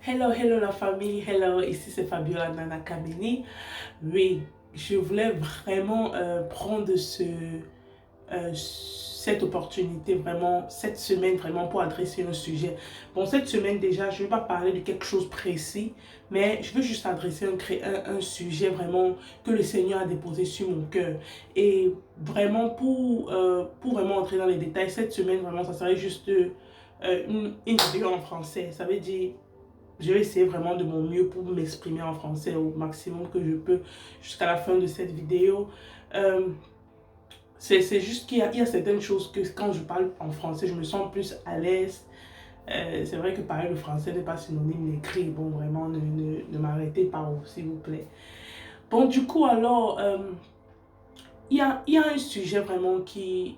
Hello, hello la famille, hello, ici c'est Fabiola Nana Kameni. Oui, je voulais vraiment prendre cette opportunité vraiment, cette semaine vraiment pour adresser un sujet. Bon, cette semaine déjà, je ne vais pas parler de quelque chose de précis, mais je veux juste adresser un sujet vraiment que le Seigneur a déposé sur mon cœur. Et vraiment pour vraiment entrer dans les détails, cette semaine vraiment, ça serait juste une vidéo en français. Ça veut dire je vais essayer vraiment de mon mieux pour m'exprimer en français au maximum que je peux jusqu'à la fin de cette vidéo. Euh, c'est juste qu'il y a certaines choses que quand je parle en français, je me sens plus à l'aise. C'est vrai que parler le français n'est pas synonyme d'écrit. Bon, vraiment, ne m'arrêtez pas, s'il vous plaît. Bon, du coup, alors, il y a un sujet vraiment qui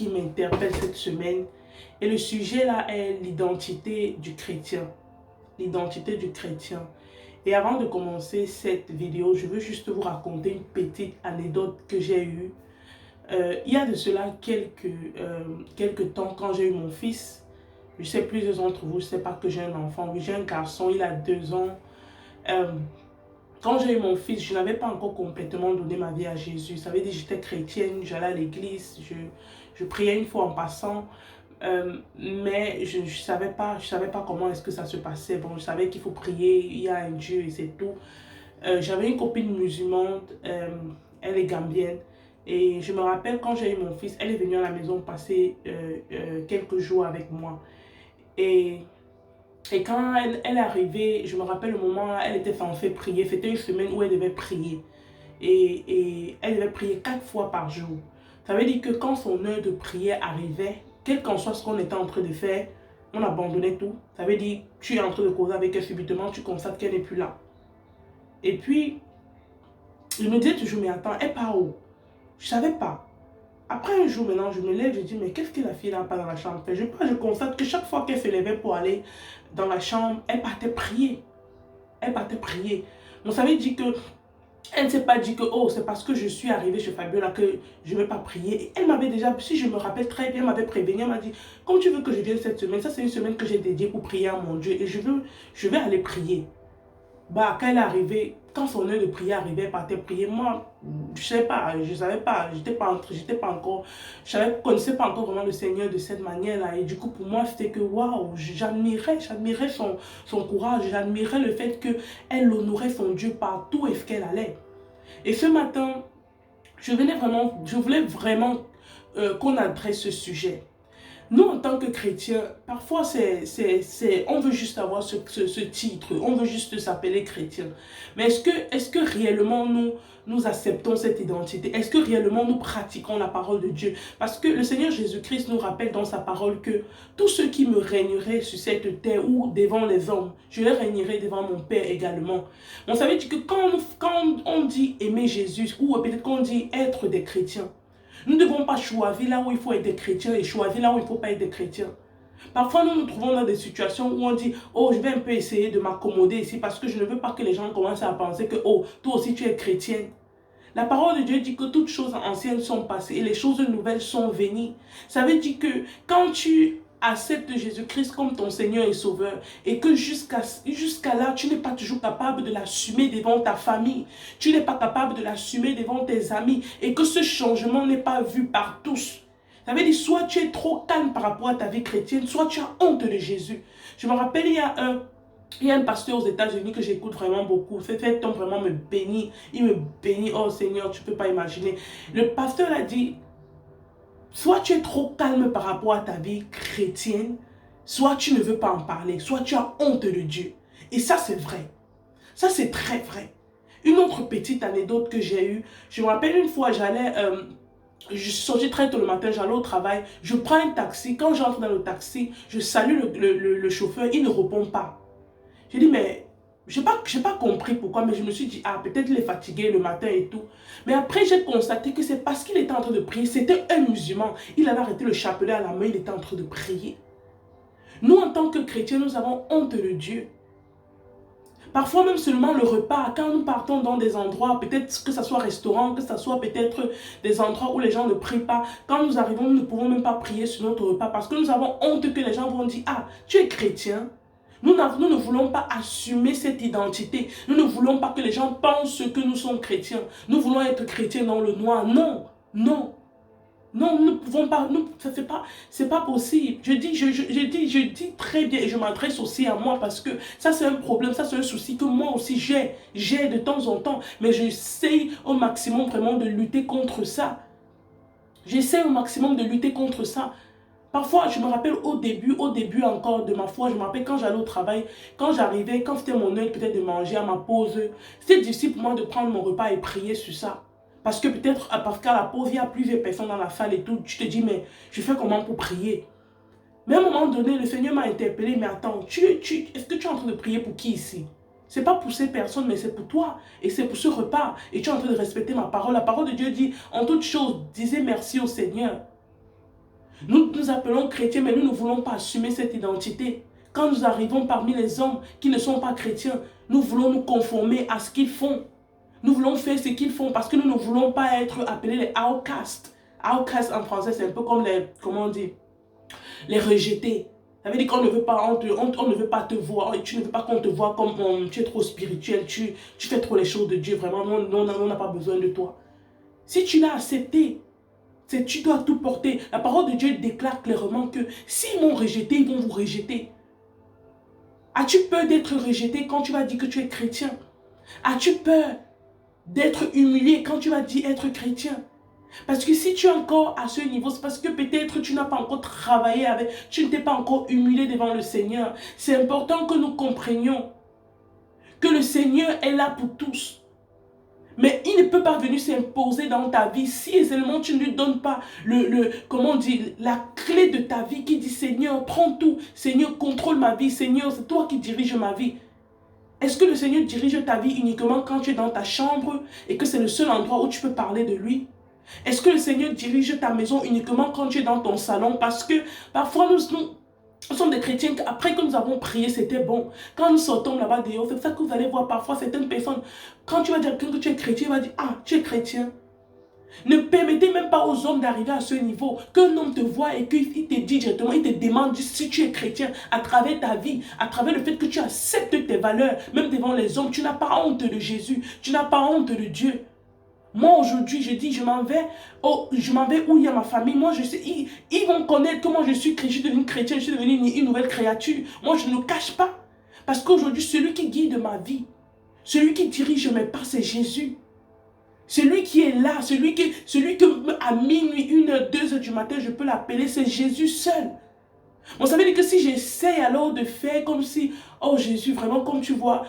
m'interpelle cette semaine. Et le sujet là est l'identité du chrétien. L'identité du chrétien. Et avant de commencer cette vidéo, je veux juste vous raconter une petite anecdote que j'ai eue. Il y a de cela quelques temps, quand j'ai eu mon fils, je sais plusieurs d'entre vous, je ne sais pas que j'ai un enfant, mais j'ai un garçon, il a 2 ans. Euh, Quand j'ai eu mon fils, je n'avais pas encore complètement donné ma vie à Jésus. Ça veut dire que j'étais chrétienne, j'allais à l'église, je priais une fois en passant. Mais je ne savais pas comment est-ce que ça se passait. Bon, je savais qu'il faut prier, il y a un Dieu et c'est tout. J'avais une copine musulmane, elle est gambienne. Et je me rappelle quand j'ai eu mon fils, elle est venue à la maison passer quelques jours avec moi. Et, et quand elle est arrivée, je me rappelle le moment où elle était censée prier. C'était une semaine où elle devait prier. Et elle devait prier 4 fois par jour. Ça veut dire que quand son heure de prière arrivait, quel qu'en soit ce qu'on était en train de faire, on abandonnait tout. Ça veut dire que tu es en train de causer avec elle, subitement tu constates qu'elle n'est plus là. Et puis, je me disais toujours, mais attends, elle part où? Je ne savais pas. Après un jour maintenant, je me lève, je dis, mais qu'est-ce que la fille n'a pas dans la chambre? Je constate que chaque fois qu'elle se levait pour aller dans la chambre, elle partait prier. Elle partait prier. Donc ça veut dire que elle ne s'est pas dit que oh, c'est parce que je suis arrivée chez Fabiola que je ne vais pas prier. Et elle m'avait déjà, si je me rappelle très bien, elle m'avait prévenu, elle m'a dit, comme tu veux que je vienne cette semaine, ça c'est une semaine que j'ai dédiée pour prier à mon Dieu et je vais aller prier. Bah, quand elle est arrivée, quand son heure de prière arrivait, elle partait prier. Moi, je sais pas, je savais pas, j'étais pas encore, je ne connaissais pas encore vraiment le Seigneur de cette manière-là. Et du coup, pour moi, c'était que waouh, j'admirais son courage, j'admirais le fait qu'elle honorait son Dieu partout où est-ce qu'elle allait. Et ce matin, je voulais vraiment qu'on adresse ce sujet. Nous, en tant que chrétiens, parfois, on veut juste avoir ce titre, on veut juste s'appeler chrétien. Mais est-ce que réellement nous acceptons cette identité? Est-ce que réellement nous pratiquons la parole de Dieu? Parce que le Seigneur Jésus-Christ nous rappelle dans sa parole que tous ceux qui me régneraient sur cette terre ou devant les hommes, je les régnerai devant mon Père également. On savait que quand on dit aimer Jésus, ou peut-être qu'on dit être des chrétiens, nous ne devons pas choisir là où il faut être des chrétiens et choisir là où il ne faut pas être des chrétiens. Parfois, nous nous trouvons dans des situations où on dit, oh, je vais un peu essayer de m'accommoder ici parce que je ne veux pas que les gens commencent à penser que, oh, toi aussi tu es chrétienne. La parole de Dieu dit que toutes choses anciennes sont passées et les choses nouvelles sont venues. Ça veut dire que quand tu acceptes Jésus-Christ comme ton Seigneur et Sauveur et que jusqu'à là, tu n'es pas toujours capable de l'assumer devant ta famille, tu n'es pas capable de l'assumer devant tes amis et que ce changement n'est pas vu par tous. Ça veut dire soit tu es trop calme par rapport à ta vie chrétienne, soit tu as honte de Jésus. Je me rappelle, il y a un pasteur aux États-Unis que j'écoute vraiment beaucoup. Cet homme vraiment me bénit. Il me bénit. Oh Seigneur, tu ne peux pas imaginer. Le pasteur a dit, soit tu es trop calme par rapport à ta vie chrétienne, soit tu ne veux pas en parler, soit tu as honte de Dieu. Et ça, c'est vrai. Ça, c'est très vrai. Une autre petite anecdote que j'ai eue, je me rappelle une fois, je suis sortie très tôt le matin, j'allais au travail, je prends un taxi. Quand j'entre dans le taxi, je salue le chauffeur, il ne répond pas. J'ai dit, mais je n'ai pas compris pourquoi, mais je me suis dit, ah, peut-être il est fatigué le matin et tout. Mais après, j'ai constaté que c'est parce qu'il était en train de prier. C'était un musulman. Il avait arrêté le chapelet à la main, il était en train de prier. Nous, en tant que chrétiens, nous avons honte de Dieu. Parfois même seulement le repas, quand nous partons dans des endroits, peut-être que ce soit restaurant, que ce soit peut-être des endroits où les gens ne prient pas, quand nous arrivons, nous ne pouvons même pas prier sur notre repas parce que nous avons honte que les gens vont dire, ah, tu es chrétien. Nous ne voulons pas assumer cette identité. Nous ne voulons pas que les gens pensent que nous sommes chrétiens. Nous voulons être chrétiens dans le noir. Non, non. Non, nous ne pouvons pas, c'est pas possible. Je dis très bien et je m'adresse aussi à moi parce que ça c'est un problème, ça c'est un souci que moi aussi j'ai de temps en temps. Mais j'essaie au maximum vraiment de lutter contre ça. J'essaie au maximum de lutter contre ça. Parfois, je me rappelle au début encore de ma foi, je me rappelle quand j'allais au travail, quand j'arrivais, quand c'était mon heure peut-être de manger à ma pause, c'était difficile pour moi de prendre mon repas et prier sur ça. Parce que peut-être, parce qu'à la pause, il y a plusieurs personnes dans la salle et tout, tu te dis, mais je fais comment pour prier? Mais à un moment donné, le Seigneur m'a interpellé, mais attends, est-ce que tu es en train de prier pour qui ici? C'est pas pour ces personnes, mais c'est pour toi. Et c'est pour ce repas. Et tu es en train de respecter ma parole. La parole de Dieu dit, en toutes choses, disez merci au Seigneur. Nous nous appelons chrétiens, mais nous ne voulons pas assumer cette identité. Quand nous arrivons parmi les hommes qui ne sont pas chrétiens, nous voulons nous conformer à ce qu'ils font. Nous voulons faire ce qu'ils font parce que nous ne voulons pas être appelés les outcasts. Outcasts en français, c'est un peu comme les, comment on dit, les rejetés. Ça veut dire qu'on ne veut pas, on ne veut pas te voir, tu ne veux pas qu'on te voie comme tu es trop spirituel, tu fais trop les choses de Dieu, vraiment, on n'a pas besoin de toi. Si tu l'as accepté, tu dois tout porter. La parole de Dieu déclare clairement que s'ils m'ont rejeté, ils vont vous rejeter. As-tu peur d'être rejeté quand tu vas dire que tu es chrétien? As-tu peur d'être humilié quand tu vas dire être chrétien? Parce que si tu es encore à ce niveau, c'est parce que peut-être tu n'as pas encore travaillé avec, tu ne t'es pas encore humilié devant le Seigneur. C'est important que nous comprenions que le Seigneur est là pour tous. Mais il ne peut pas venir s'imposer dans ta vie si seulement tu ne lui donnes pas comment dire, la clé de ta vie qui dit Seigneur, prends tout. Seigneur, contrôle ma vie. Seigneur, c'est toi qui diriges ma vie. Est-ce que le Seigneur dirige ta vie uniquement quand tu es dans ta chambre et que c'est le seul endroit où tu peux parler de lui? Est-ce que le Seigneur dirige ta maison uniquement quand tu es dans ton salon? Parce que parfois nous sommes des chrétiens qu'après que nous avons prié, c'était bon. Quand nous sortons là-bas dehors, c'est ça que vous allez voir parfois certaines personnes. Quand tu vas dire que tu es chrétien, il va dire, ah, tu es chrétien. Ne permettez même pas aux hommes d'arriver à ce niveau. Qu'un homme te voit et qu'il te dit directement, il te demande si tu es chrétien à travers ta vie, à travers le fait que tu acceptes tes valeurs, même devant les hommes. Tu n'as pas honte de Jésus, tu n'as pas honte de Dieu. Moi aujourd'hui, je dis, je m'en vais où il y a ma famille. Moi, je sais, ils vont connaître comment je suis devenu chrétien, je suis devenu une nouvelle créature. Moi, je ne le cache pas. Parce qu'aujourd'hui, celui qui guide ma vie, celui qui dirige mes pas, c'est Jésus. Celui qui est là, celui que à minuit, 1h, 2h du matin, je peux l'appeler, c'est Jésus seul. Bon, ça veut dire que si j'essaie alors de faire comme si, oh Jésus, vraiment comme tu vois,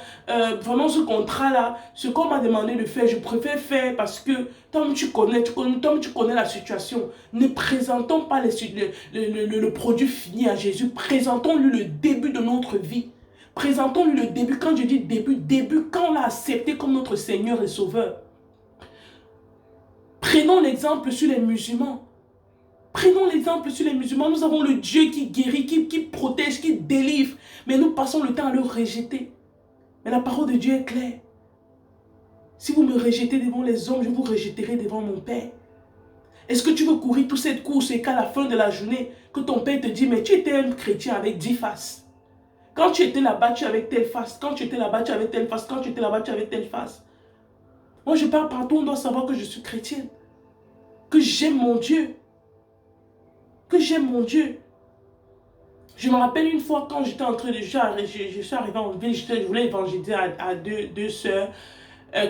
vraiment ce contrat-là, ce qu'on m'a demandé de faire, je préfère faire parce que tant que tu connais la situation, ne présentons pas le produit fini à Jésus, présentons-lui le début de notre vie. Présentons-lui le début, quand je dis début, quand on l'a accepté comme notre Seigneur et Sauveur. Prenons l'exemple sur les musulmans. Prenons l'exemple sur les musulmans. Nous avons le Dieu qui guérit, qui protège, qui délivre. Mais nous passons le temps à le rejeter. Mais la parole de Dieu est claire. Si vous me rejetez devant les hommes, je vous rejetterai devant mon Père. Est-ce que tu veux courir toute cette course et qu'à la fin de la journée, que ton Père te dit, mais tu étais un chrétien avec 10 faces. Quand tu étais là-bas, tu avais telle face. Quand tu étais là-bas, tu avais telle face. Quand tu étais là-bas, tu avais telle face. Moi, je parle partout, on doit savoir que je suis chrétienne. Que j'aime mon Dieu. Que j'aime mon Dieu. Je me rappelle une fois quand j'étais en train de... Je suis arrivée en ville, je voulais évangéliser à deux sœurs.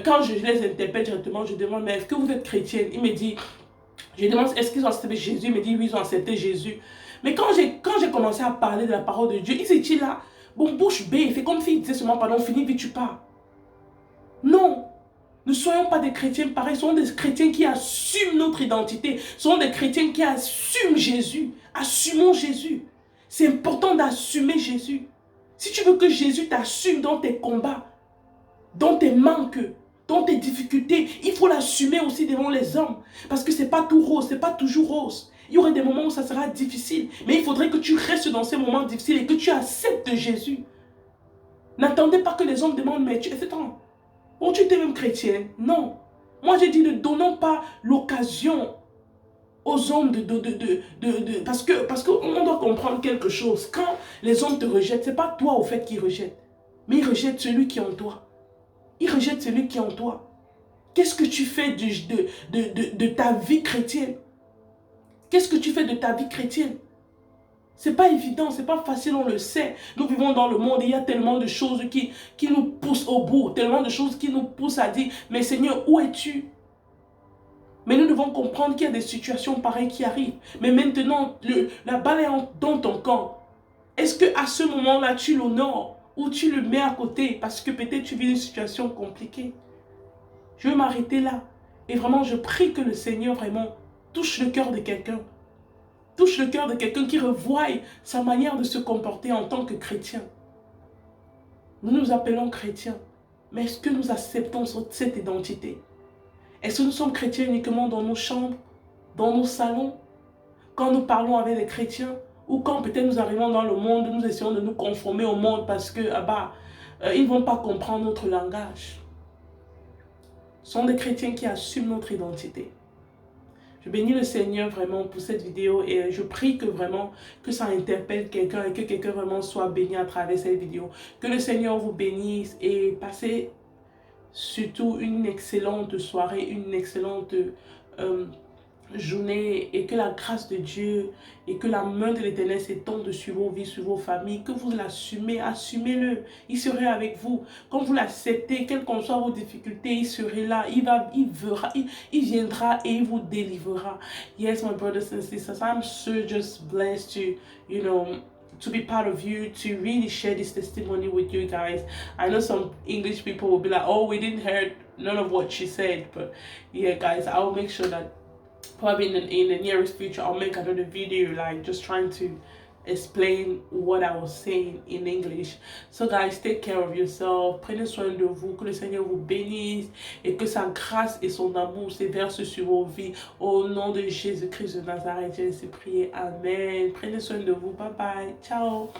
Quand je les interpelle directement, je demande, mais est-ce que vous êtes chrétienne? Il me dit, je demande, est-ce qu'ils ont accepté Jésus? Il me dit, oui, ils ont accepté Jésus. Mais quand j'ai commencé à parler de la parole de Dieu, ils étaient là, bon, bouche bée, c'est comme s'ils disaient seulement, pardon, finis vite, tu pars. Non. Ne soyons pas des chrétiens pareils, soyons des chrétiens qui assument notre identité. Soyons des chrétiens qui assument Jésus. Assumons Jésus. C'est important d'assumer Jésus. Si tu veux que Jésus t'assume dans tes combats, dans tes manques, dans tes difficultés, il faut l'assumer aussi devant les hommes. Parce que ce n'est pas tout rose, ce n'est pas toujours rose. Il y aura des moments où ça sera difficile. Mais il faudrait que tu restes dans ces moments difficiles et que tu acceptes Jésus. N'attendez pas que les hommes demandent, mais tu es temps. Oh, tu étais même chrétienne. Non. Moi, j'ai dit, ne donnons pas l'occasion aux hommes parce qu'on doit comprendre quelque chose. Quand les hommes te rejettent, ce n'est pas toi au fait qu'ils rejettent, mais ils rejettent celui qui est en toi. Ils rejettent celui qui est en toi. Qu'est-ce que tu fais de ta vie chrétienne? Qu'est-ce que tu fais de ta vie chrétienne? C'est pas évident, c'est pas facile, on le sait. Nous vivons dans le monde et il y a tellement de choses qui nous poussent au bout, tellement de choses qui nous poussent à dire, mais Seigneur, où es-tu? Mais nous devons comprendre qu'il y a des situations pareilles qui arrivent. Mais maintenant, la balle est dans ton camp. Est-ce qu'à ce moment-là, tu l'honores ou tu le mets à côté parce que peut-être tu vis une situation compliquée? Je vais m'arrêter là. Et vraiment, je prie que le Seigneur vraiment touche le cœur de quelqu'un. Touche le cœur de quelqu'un qui revoie sa manière de se comporter en tant que chrétien. Nous nous appelons chrétiens. Mais est-ce que nous acceptons cette identité? Est-ce que nous sommes chrétiens uniquement dans nos chambres, dans nos salons, quand nous parlons avec les chrétiens, ou quand peut-être nous arrivons dans le monde, nous essayons de nous conformer au monde parce que ils ne vont pas comprendre notre langage. Ce sont des chrétiens qui assument notre identité. Je bénis le Seigneur vraiment pour cette vidéo et je prie que vraiment que ça interpelle quelqu'un et que quelqu'un vraiment soit béni à travers cette vidéo. Que le Seigneur vous bénisse et passez surtout une excellente soirée, une excellente journée et que la grâce de Dieu et que la main de l'Éternel s'étende sur vos vies, sur vos familles, que vous l'assumez, assumez-le, il serait avec vous. Quand vous l'acceptez, quelles qu'en soient vos difficultés, il serait là, il verra, il viendra et il vous délivrera. Yes, my brothers and sisters, I'm so just blessed to be part of you, to really share this testimony with you guys. I know some English people will be like, oh, we didn't hear none of what she said, but yeah, guys, I'll make sure that probably in the nearest future I'll make another video like just trying to explain what I was saying in English. So guys, take care of yourself, prenez soin de vous, que le Seigneur vous bénisse et que sa grâce et son amour se versent sur vos vies au nom de Jésus-Christ de Nazareth. J'ai ainsi prié, amen. Prenez soin de vous, bye bye, ciao.